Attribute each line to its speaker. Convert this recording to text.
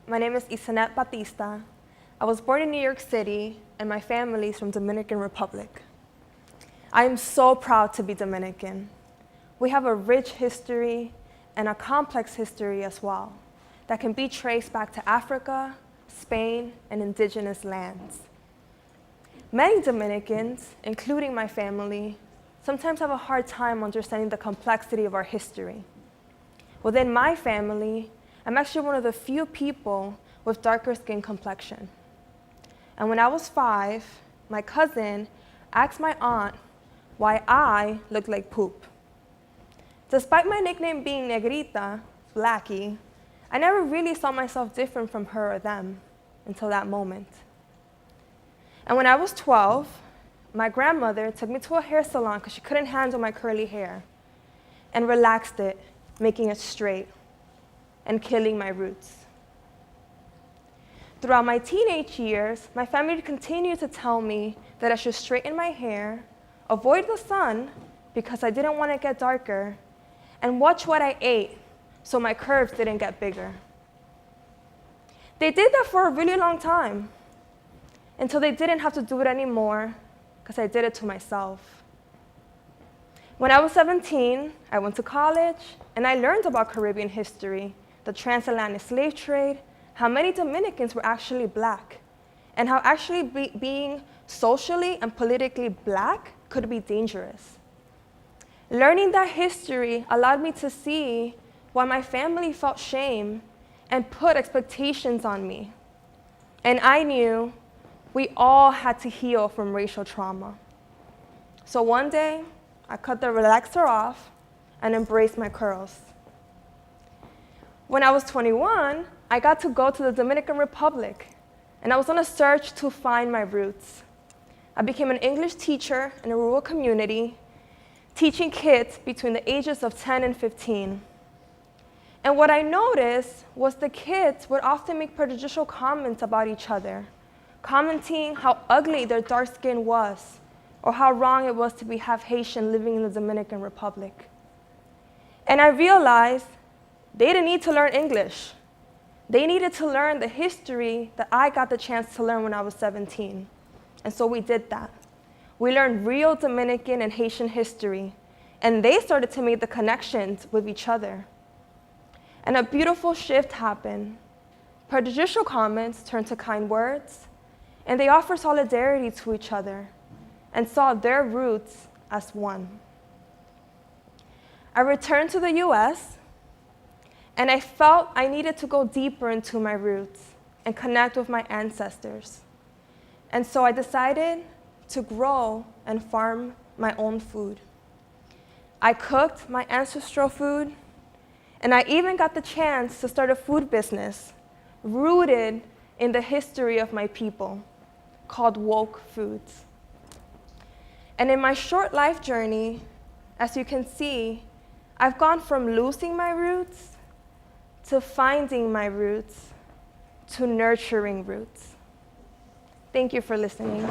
Speaker 1: my name is Ysanet Batista. I was born in New York City, and my family is from Dominican Republic. I am so proud to be Dominican. We have a rich history and a complex history as well that can be traced back to Africa, Spain, and indigenous lands. Many Dominicans, including my family, sometimes have a hard time understanding the complexity of our history. Within my family, I'm actually one of the few people with darker skin complexion. And when I was 5, my cousin asked my aunt why I looked like poop. Despite my nickname being Negrita, Blackie, I never really saw myself different from her or them until that moment. And when I was 12, my grandmother took me to a hair salon because she couldn't handle my curly hair and relaxed it, making it straight and killing my roots. Throughout my teenage years, my family continued to tell me that I should straighten my hair, avoid the sun because I didn't want to get darker, and watch what I ate so my curves didn't get bigger. They did that for a really long time until they didn't have to do it anymore because I did it to myself. When I was 17, I went to college and I learned about Caribbean history, the transatlantic slave trade, how many Dominicans were actually black, and how actually being socially and politically black could be dangerous. Learning that history allowed me to see why my family felt shame and put expectations on me. And I knew we all had to heal from racial trauma. So one day, I cut the relaxer off and embraced my curls. When I was 21, I got to go to the Dominican Republic, and I was on a search to find my roots. I became an English teacher in a rural community, teaching kids between the ages of 10 and 15. And what I noticed was the kids would often make prejudicial comments about each other, commenting how ugly their dark skin was, or how wrong it was to be half Haitian living in the Dominican Republic. And I realized they didn't need to learn English. They needed to learn the history that I got the chance to learn when I was 17. And so we did that. We learned real Dominican and Haitian history, and they started to make the connections with each other. And a beautiful shift happened. Prejudicial comments turned to kind words, and they offered solidarity to each other and saw their roots as one. I returned to the US, and I felt I needed to go deeper into my roots and connect with my ancestors. And so I decided to grow and farm my own food. I cooked my ancestral food, and I even got the chance to start a food business rooted in the history of my people called Woke Foods. And in my short life journey, as you can see, I've gone from losing my roots to finding my roots to nurturing roots. Thank you for listening.